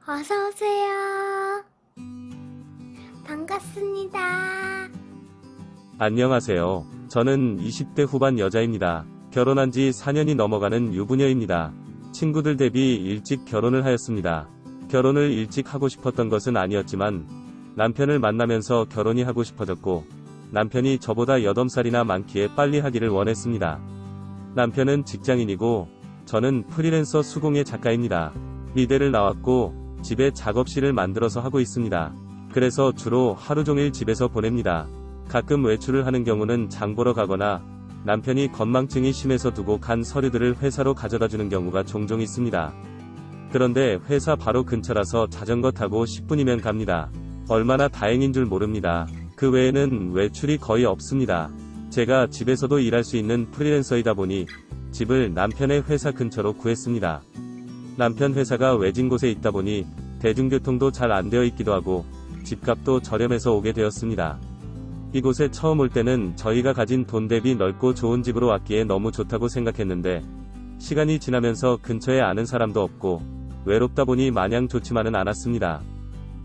어서 오세요. 반갑습니다. 안녕하세요. 저는 20대 후반 여자입니다. 결혼한 지 4년이 넘어가는 유부녀입니다. 친구들 대비 일찍 결혼을 하였습니다. 결혼을 일찍 하고 싶었던 것은 아니었지만 남편을 만나면서 결혼이 하고 싶어졌고 남편이 저보다 8살이나 많기에 빨리 하기를 원했습니다. 남편은 직장인이고 저는 프리랜서 수공예 작가입니다. 미대를 나왔고 집에 작업실을 만들어서 하고 있습니다. 그래서 주로 하루 종일 집에서 보냅니다. 가끔 외출을 하는 경우는 장 보러 가거나 남편이 건망증이 심해서 두고 간 서류들을 회사로 가져다 주는 경우가 종종 있습니다. 그런데 회사 바로 근처라서 자전거 타고 10분이면 갑니다. 얼마나 다행인 줄 모릅니다. 그 외에는 외출이 거의 없습니다. 제가 집에서도 일할 수 있는 프리랜서이다 보니 집을 남편의 회사 근처로 구했습니다. 남편 회사가 외진 곳에 있다 보니 대중교통도 잘 안 되어 있기도 하고 집값도 저렴해서 오게 되었습니다. 이곳에 처음 올 때는 저희가 가진 돈 대비 넓고 좋은 집으로 왔기에 너무 좋다고 생각했는데 시간이 지나면서 근처에 아는 사람도 없고 외롭다 보니 마냥 좋지만은 않았습니다.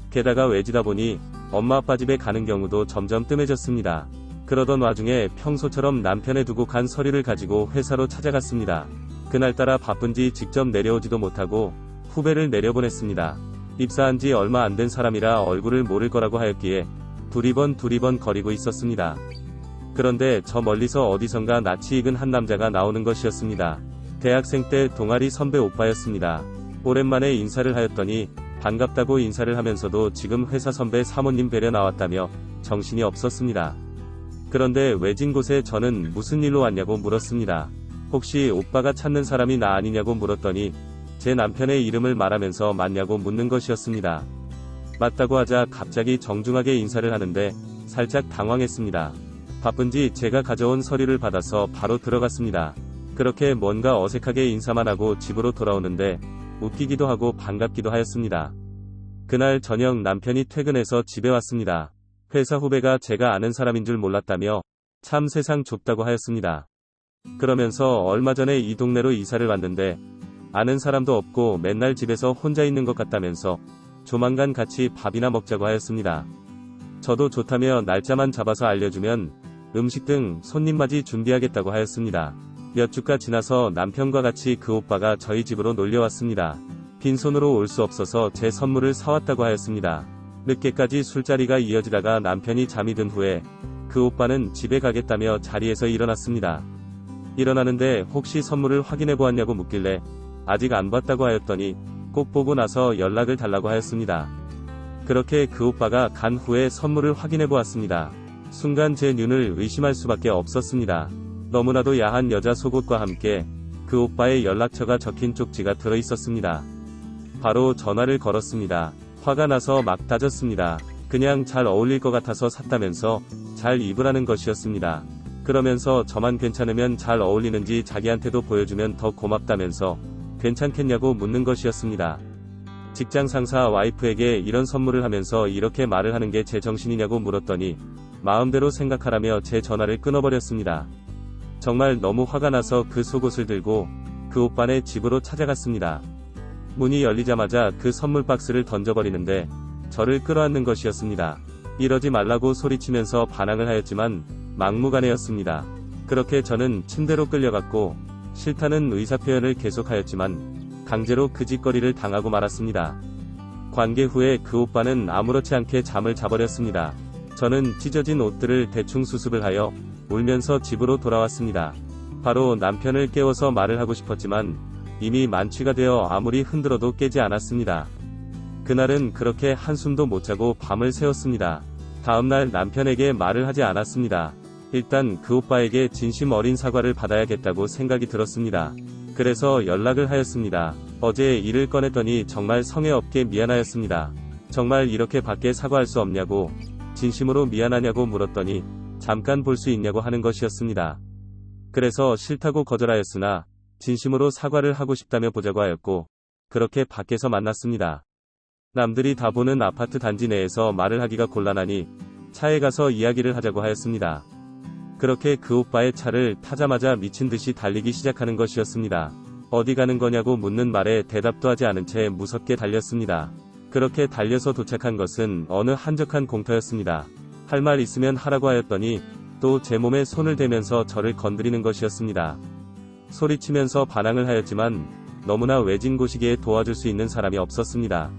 게다가 외지다 보니 엄마 아빠 집에 가는 경우도 점점 뜸해졌습니다. 그러던 와중에 평소처럼 남편에 두고 간 서류를 가지고 회사로 찾아갔습니다. 그날따라 바쁜지 직접 내려오지도 못하고 후배를 내려보냈습니다. 입사한 지 얼마 안 된 사람이라 얼굴을 모를 거라고 하였기에 두리번 거리고 있었습니다. 그런데 저 멀리서 어디선가 낯이 익은 한 남자가 나오는 것이었습니다. 대학생 때 동아리 선배 오빠였습니다. 오랜만에 인사를 하였더니 반갑다고 인사를 하면서도 지금 회사 선배 사모님 뵈려 나왔다며 정신이 없었습니다. 그런데 외진 곳에 저는 무슨 일로 왔냐고 물었습니다. 혹시 오빠가 찾는 사람이 나 아니냐고 물었더니 제 남편의 이름을 말하면서 맞냐고 묻는 것이었습니다. 맞다고 하자 갑자기 정중하게 인사를 하는데 살짝 당황했습니다. 바쁜지 제가 가져온 서류를 받아서 바로 들어갔습니다. 그렇게 뭔가 어색하게 인사만 하고 집으로 돌아오는데 웃기기도 하고 반갑기도 하였습니다. 그날 저녁 남편이 퇴근해서 집에 왔습니다. 회사 후배가 제가 아는 사람인 줄 몰랐다며 참 세상 좁다고 하였습니다. 그러면서 얼마 전에 이 동네로 이사를 왔는데 아는 사람도 없고 맨날 집에서 혼자 있는 것 같다면서 조만간 같이 밥이나 먹자고 하였습니다. 저도 좋다며 날짜만 잡아서 알려주면 음식 등 손님맞이 준비하겠다고 하였습니다. 몇 주가 지나서 남편과 같이 그 오빠가 저희 집으로 놀려왔습니다. 빈손으로 올 수 없어서 제 선물을 사왔다고 하였습니다. 늦게까지 술자리가 이어지다가 남편이 잠이 든 후에 그 오빠는 집에 가겠다며 자리에서 일어났습니다. 일어나는데 혹시 선물을 확인해 보았냐고 묻길래 아직 안 봤다고 하였더니 꼭 보고 나서 연락을 달라고 하였습니다. 그렇게 그 오빠가 간 후에 선물을 확인해 보았습니다. 순간 제 눈을 의심할 수밖에 없었습니다. 너무나도 야한 여자 속옷과 함께 그 오빠의 연락처가 적힌 쪽지가 들어 있었습니다. 바로 전화를 걸었습니다. 화가 나서 막 따졌습니다. 그냥 잘 어울릴 것 같아서 샀다면서 잘 입으라는 것이었습니다. 그러면서 저만 괜찮으면 잘 어울리는지 자기한테도 보여주면 더 고맙다면서 괜찮겠냐고 묻는 것이었습니다. 직장 상사 와이프에게 이런 선물을 하면서 이렇게 말을 하는 게 제 정신이냐고 물었더니 마음대로 생각하라며 제 전화를 끊어버렸습니다. 정말 너무 화가 나서 그 속옷을 들고 그 오빠네 집으로 찾아갔습니다. 문이 열리자마자 그 선물 박스를 던져버리는데 저를 끌어안는 것이었습니다. 이러지 말라고 소리치면서 반항을 하였지만 막무가내였습니다. 그렇게 저는 침대로 끌려갔고 싫다는 의사표현을 계속하였지만 강제로 그 짓거리를 당하고 말았습니다. 관계 후에 그 오빠는 아무렇지 않게 잠을 자버렸습니다. 저는 찢어진 옷들을 대충 수습을 하여 울면서 집으로 돌아왔습니다. 바로 남편을 깨워서 말을 하고 싶었지만 이미 만취가 되어 아무리 흔들어도 깨지 않았습니다. 그날은 그렇게 한숨도 못 자고 밤을 새웠습니다. 다음날 남편에게 말을 하지 않았습니다. 일단 그 오빠에게 진심 어린 사과를 받아야겠다고 생각이 들었습니다. 그래서 연락을 하였습니다. 어제 일을 꺼냈더니 정말 성의 없게 미안하였습니다. 정말 이렇게 밖에 사과할 수 없냐고 진심으로 미안하냐고 물었더니 잠깐 볼 수 있냐고 하는 것이었습니다. 그래서 싫다고 거절하였으나 진심으로 사과를 하고 싶다며 보자고 하였고 그렇게 밖에서 만났습니다. 남들이 다 보는 아파트 단지 내에서 말을 하기가 곤란하니 차에 가서 이야기를 하자고 하였습니다. 그렇게 그 오빠의 차를 타자마자 미친듯이 달리기 시작하는 것이었습니다. 어디 가는 거냐고 묻는 말에 대답도 하지 않은 채 무섭게 달렸습니다. 그렇게 달려서 도착한 것은 어느 한적한 공터였습니다. 할 말 있으면 하라고 하였더니 또 제 몸에 손을 대면서 저를 건드리는 것이었습니다. 소리치면서 반항을 하였지만 너무나 외진 곳이기에 도와줄 수 있는 사람이 없었습니다.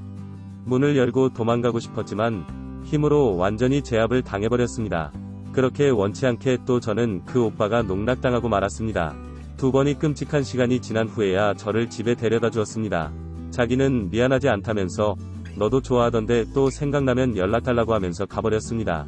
문을 열고 도망가고 싶었지만 힘으로 완전히 제압을 당해버렸습니다. 그렇게 원치 않게 또 저는 그 오빠가 농락당하고 말았습니다. 2번이 끔찍한 시간이 지난 후에야 저를 집에 데려다 주었습니다. 자기는 미안하지 않다면서 너도 좋아하던데 또 생각나면 연락달라고 하면서 가버렸습니다.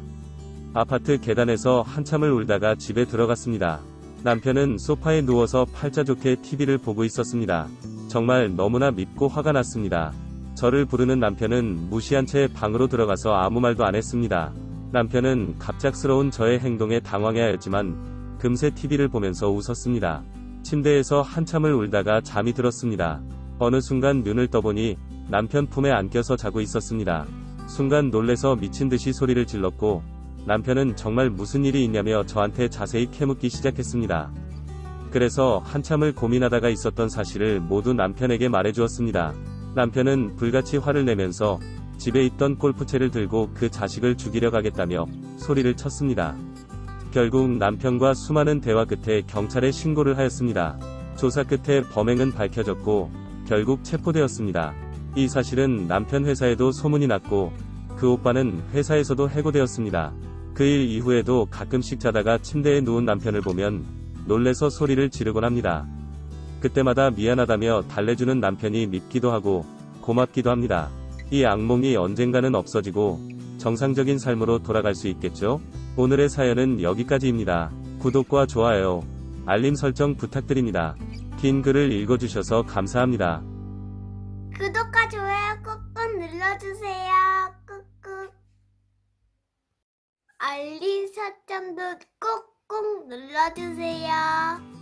아파트 계단에서 한참을 울다가 집에 들어갔습니다. 남편은 소파에 누워서 팔자 좋게 TV를 보고 있었습니다. 정말 너무나 밉고 화가 났습니다. 저를 부르는 남편은 무시한 채 방으로 들어가서 아무 말도 안 했습니다. 남편은 갑작스러운 저의 행동에 당황해하였지만 금세 TV를 보면서 웃었습니다. 침대에서 한참을 울다가 잠이 들었습니다. 어느 순간 눈을 떠보니 남편 품에 안겨서 자고 있었습니다. 순간 놀래서 미친 듯이 소리를 질렀고 남편은 정말 무슨 일이 있냐며 저한테 자세히 캐묻기 시작했습니다. 그래서 한참을 고민하다가 있었던 사실을 모두 남편에게 말해주었습니다. 남편은 불같이 화를 내면서 집에 있던 골프채를 들고 그 자식을 죽이려 가겠다며 소리를 쳤습니다. 결국 남편과 수많은 대화 끝에 경찰에 신고를 하였습니다. 조사 끝에 범행은 밝혀졌고 결국 체포되었습니다. 이 사실은 남편 회사에도 소문이 났고 그 오빠는 회사에서도 해고되었습니다. 그 일 이후에도 가끔씩 자다가 침대에 누운 남편을 보면 놀래서 소리를 지르곤 합니다. 그때마다 미안하다며 달래주는 남편이 밉기도 하고 고맙기도 합니다. 이 악몽이 언젠가는 없어지고 정상적인 삶으로 돌아갈 수 있겠죠? 오늘의 사연은 여기까지입니다. 구독과 좋아요, 알림 설정 부탁드립니다. 긴 글을 읽어주셔서 감사합니다. 구독과 좋아요 꾹꾹 눌러주세요. 꾹꾹. 알림 설정도 꾹꾹 눌러주세요.